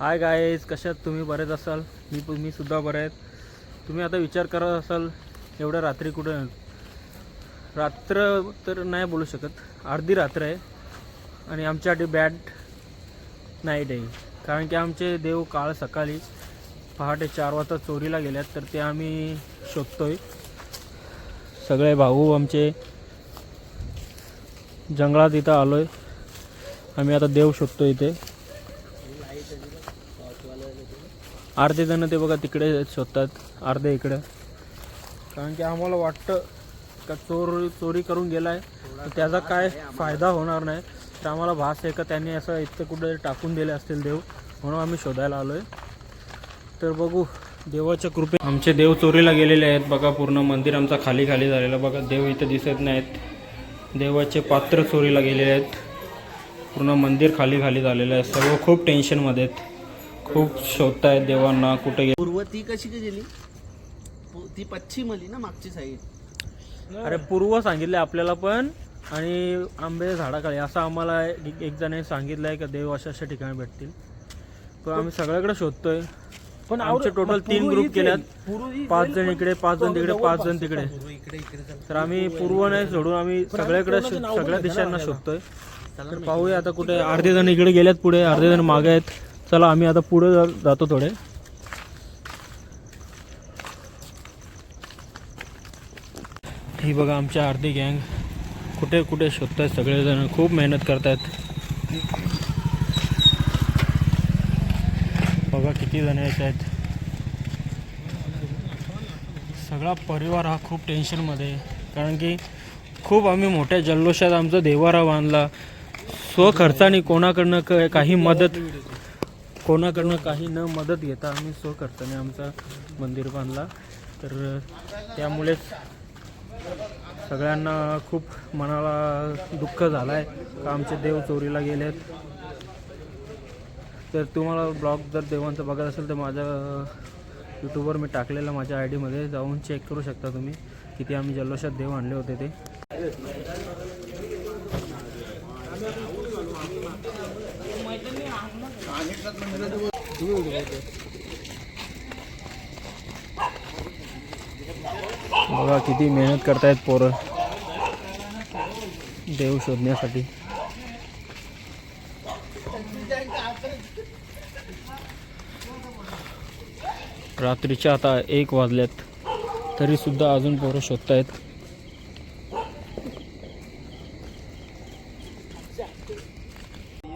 Hi guys, कशात तुम्ही बरेच असाल. मी सुद्धा बरे आहेत. तुम्ही आता विचार करत असाल एवढ्या रात्री कुठं. रात्र तर नाही बोलू शकत, अर्धी रात्र आहे आणि आमच्यासाठी बॅड नाईट आहे. कारण की आमचे देव काल सकाळी पहाटे 4 वाजता चोरीला गेल्यात, तर ते आम्ही शोधतोय. सगळे भाऊ आमचे जंगलात इथं आलो आहे. आम्ही आता देव शोधतो इथे. अर्धे जण ते बघा तिकडे शोधतात, अर्धे इकडे. कारण की आम्हाला वाटतं का चोरी करून गेला आहे तर त्याचा काय फायदा होणार नाही. तर आम्हाला भास आहे का त्यांनी असं इतकं कुठे टाकून दिले असतील देव, म्हणून आम्ही शोधायला आलो आहे. तर बघू देवाच्या कृपे. आमचे देव चोरीला गेलेले आहेत बघा. पूर्ण मंदिर आमचा खाली झालेलं बघा. देव इथं दिसत नाहीत. देवाचे पात्र चोरीला गेलेले आहेत. पूर्ण मंदिर खाली झालेलं आहे. सर्व खूप टेन्शनमध्ये आहेत. खूप शोधतायत देवांना कुठे गेले. पूर्व ती कशी गेली? ती पश्चिम आली ना, मागची साईड. अरे पूर्व सांगितले आपल्याला पण, आणि आंबे झाडाखाली असं आम्हाला एक जणांनी सांगितलं आहे का देव अशा अशा ठिकाणी भेटतील. पण आम्ही सगळ्याकडे शोधतोय. पण आमचे टोटल 3 ग्रुप केल्यात. 5 जण इकडे, 5 जण तिकडे, 5 जण तिकडे. तर आम्ही पूर्व नाही सोडून आम्ही सगळ्याकडे सगळ्या दिशांना शोधतोय. तर पाहूया आता कुठे. अर्धे जण इकडे गेल्यात पुढे, अर्धे जण मागे आहेत. चला आम्ही आता पुढे जातो थोडे. ही बघा आमची अर्धी गँग कुठे कुठे शोधतायत. सगळेजण खूप मेहनत करतायत. बघा किती जण येत आहेत. सगळा परिवार हा खूप टेन्शनमध्ये आहे. कारण की खूप आम्ही मोठ्या जल्लोषात आमचा देवारा बांधला. स्वखर्चाने कोणाकडनं काही मदत, कोणाकडनं काही न मदत घेता आम्ही स्वखर्चाने आमचा मंदिर बांधला. तर त्यामुळेच सगळ्यांना खूप मनाला दुःख झालं आहे का आमचे देव चोरीला गेलेत. तर तुम्हाला ब्लॉग जर देवांचं बघत असेल तर माझ्या यूट्यूबवर मी टाकलेलं, माझ्या आय डीमध्ये जाऊन चेक करू शकता तुम्ही किती आम्ही जल्लोषात देव आणले होते ते. बघा किती मेहनत करतायत पोरं देव शोधण्यासाठी. रात्रीच्या आता 1 वाजल्यात तरी सुद्धा अजून पोरं शोधतायत.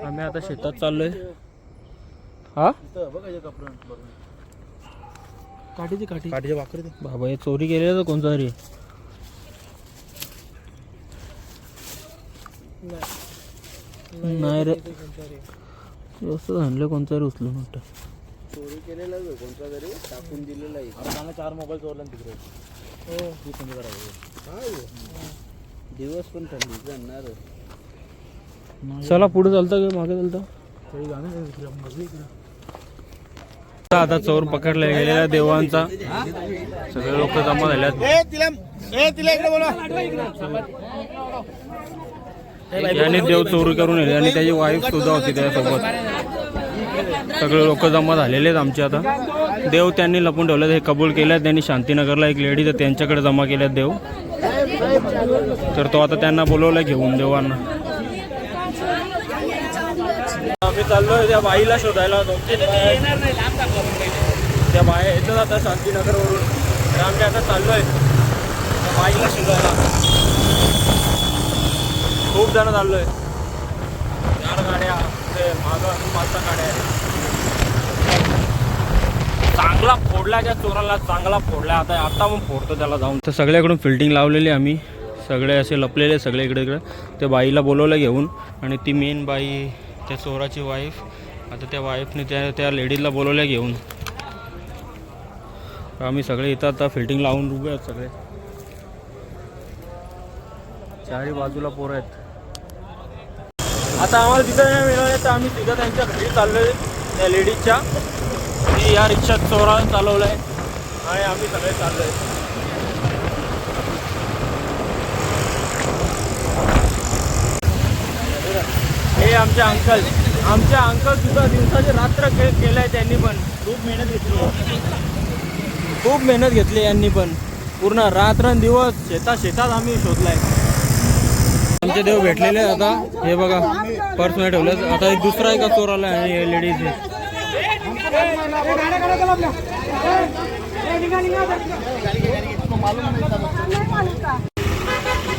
आम्ही आता शेतात चाललोय. हा काठीची भाकरी बाबा, हे चोरी केलेलं तर कोणतं तरी. नाही रे, असं आणलं कोणतं तरी उचलून मोठं. चोरी केलेला कोणता तरी टाकून दिलेला आहे. 4 मोबाईल चोरला तिकडे. दिवस पण थंडी जाणार. चला पुढे चालतं का मागे चालतं. आता चोर पकडला गेलेला देवांचा. सगळे लोक जमा झाल्यात. याने देव चोरी करून नेले आणि त्याची वाईफ सुद्धा होती त्यासोबत. सगळे लोक जमा झालेले आहेत आमचे. आता देव त्यांनी लपून ठेवले, हे कबूल केलं त्यांनी. शांतीनगरला एक लेडी तर त्यांच्याकडे जमा केल्यात देव. तर तो आता त्यांना बोलवलं घेऊन देवांना. आम्ही चाललोय त्या बाईला शोधायला. त्या बाया येतात आता शांतीनगरवरून. तर आम्ही आता चाललोय त्या बाईला शोधायला. खूप जण चाललोय. 4 गाड्या, ते मागं 5-6 गाड्या आहेत. चांगला फोडला त्या चोराला, चांगला फोडला. आता मग फोडतो त्याला जाऊन. तर सगळ्याकडून फिल्टिंग लावलेली आम्ही. सगळे असे लपलेले, सगळे इकडे इकडे. त्या बाईला बोलवलं घेऊन, आणि ती मेन बाई त्या चोराची वाईफ. आता त्या वाईफने त्या लेडीजला बोलवल्या घेऊन. आम्ही सगळे इथं आता फिल्टिंग लावून उभे आहेत सगळे. 4ही बाजूला पोरं आहेत. आता आम्हाला तिथं नाही मिळाले तर आम्ही तिथं त्यांच्या घरी चाललोय त्या लेडीजच्या. ती या रिक्षात चोरा चालवलाय आणि आम्ही सगळे चाललोय. हे आमचे अंकल. आमच्या अंकल सुद्धा दिवसाचे रात्र केलंय त्यांनी पण खूप मेहनत घेतली यांनी पण पूर्ण रात्रंदिवस शेतात आम्ही शोधलाय. आमचे देव भेटलेले आता हे बघा पर्स मध्ये ठेवलं. आता एक दुसरा एका चोर आला आणि लेडीज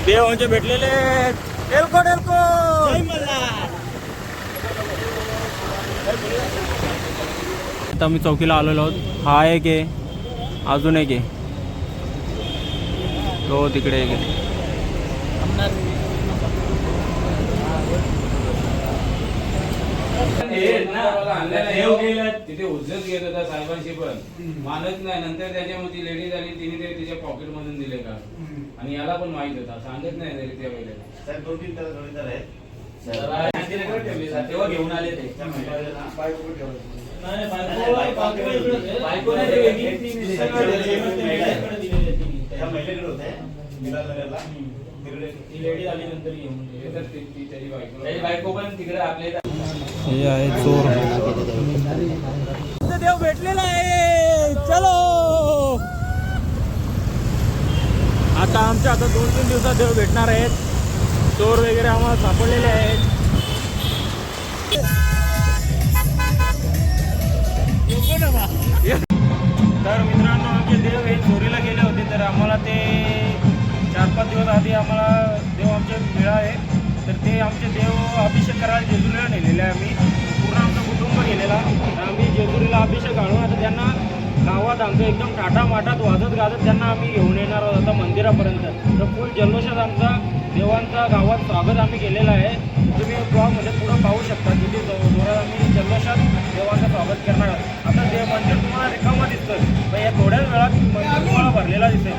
देव आमचे भेटलेले. आता आम्ही चौकीला आलेलो आहोत. हा एक आहे, अजून एक आहे, तो तिकडे एक आहे. तिथे उज्जत घेत होता साहेबांशी पण मानत नाही. नंतर त्याच्यामध्ये लेडीज आली, तिने ते तिच्या पॉकेट मधून दिले का आणि याला पण माहित होता, सांगत नाही तरी त्या वेळेला. 2-3 जोडीदार आहेत तेव्हा घेऊन आले ते. बायको पण तिकडे आपले हे आहे चोर. देव भेटलेला आहे. चलो आता आमच्या आता 2-3 दिवसात देव भेटणार आहेत. चोर वगैरे आम्हाला सापडलेले आहेत. तर मित्रांनो आमचे देव हे चोरीला गेले होते. तर आम्हाला ते 4-5 दिवस आधी आम्हाला देव आमचे मिळाले. तर ते आमचे देव अभिषेक करायला जेजुरीला नेलेले आहे. आम्ही पूर्ण आमचं कुटुंब गेलेला. तर आम्ही जेजुरीला अभिषेक आणून आता त्यांना गावात आमचं एकदम टाटामाटात वाजत गाजत त्यांना आम्ही घेऊन येणार आहोत आता मंदिरापर्यंत. तर फुल जल्लोषात आमचा देवांचा गावात स्वागत आम्ही केलेलं आहे. तुम्ही ब्लॉगमध्ये पुढं पाहू शकता किती जोरात आम्ही जल्लोषात देवांचं स्वागत करणार आहोत. आता देव मंदिर तुम्हाला रिकामा दिसतं पण या थोड्याच वेळात मंदिर तुम्हाला भरलेला दिसेल.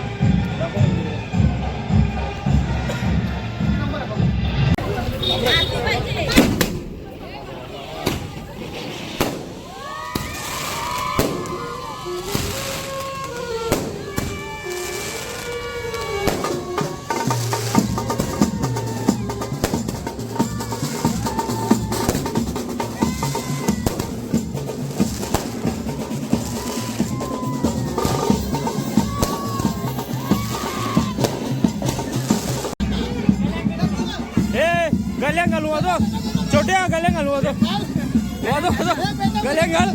गल्या घालू वाजो, छोट्या गल्या घालू वाजो वाजो वाजो गल्या घाल.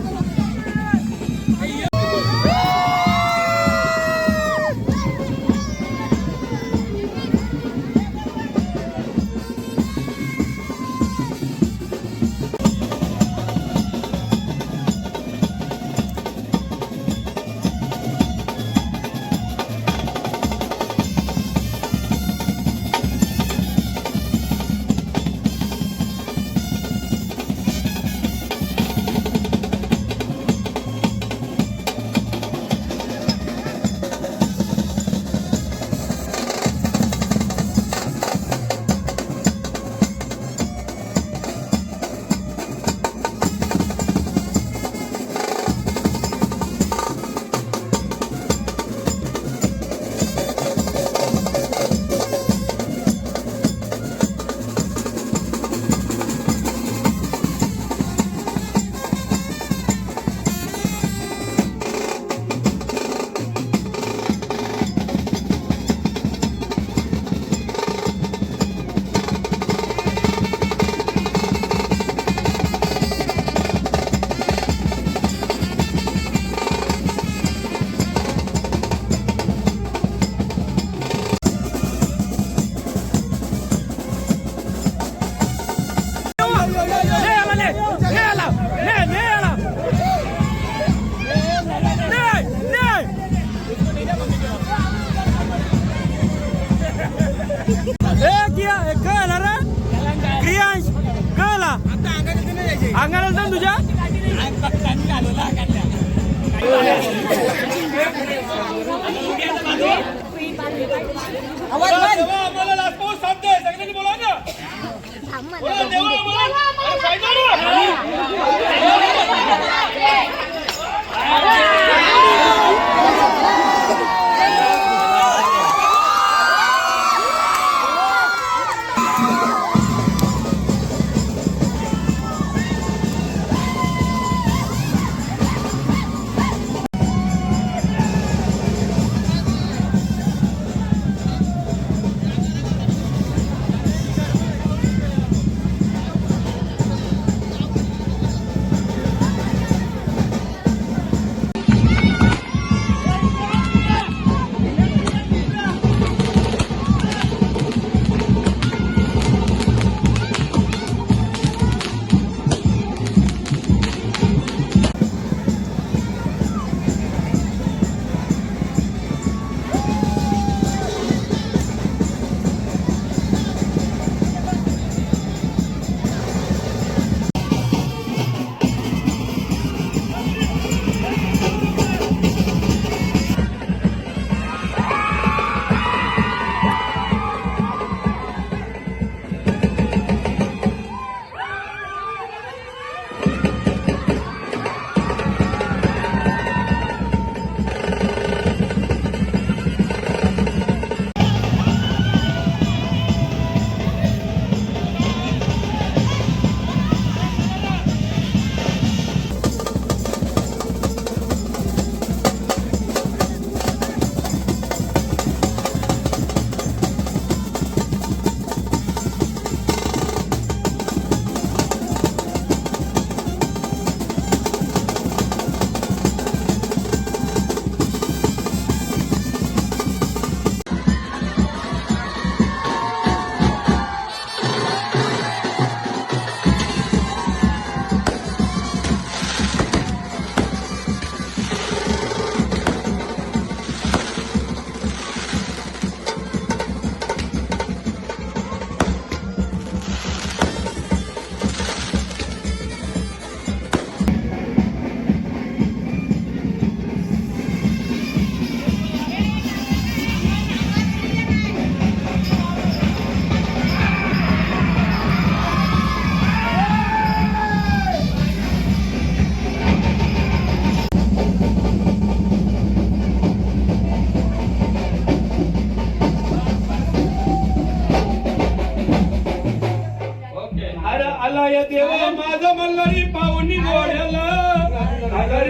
अंगाला जाऊन तुझ्या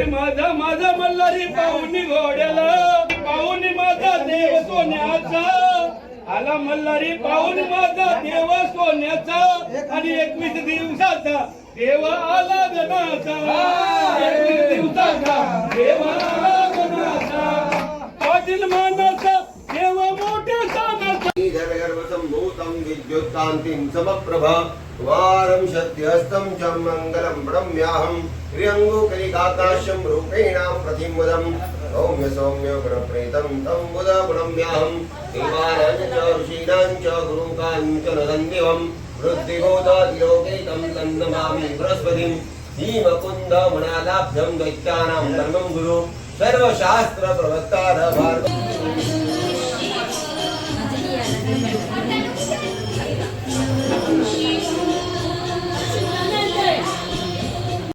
माझा माझा मल्हारी पाहुणी घोड्याला पाहुणी माझा देव सोन्याचा आला मल्हारी पाहुणी माझा देव सोन्याचा आणि 21 दिवसाचा देव आला गणाचा 21 दिवसाचा देव आला गणाचा पाटील मानाचा देव मोठ्या सानाचा गर्भसम्भूतं विद्युत्कान्तिं समप्रभा वारं शक्तिहस्तं च मङ्गलं प्रणम्याहं प्रियङ्गुकलिकाकाशं रूपेण प्रतिम्वदं सौम्य सौम्य गुणप्रेतं तं बुध प्रणम्याहं देवानां च ऋषीणां च गुरुकां च नदन्दिवं वृद्धिबोधादिलोकैकं तन्नमामि बृहस्पतिं भीमकुन्द मणालाभ्यं दैत्यानां धर्मं गुरु सर्वशास्त्र प्रवक्ता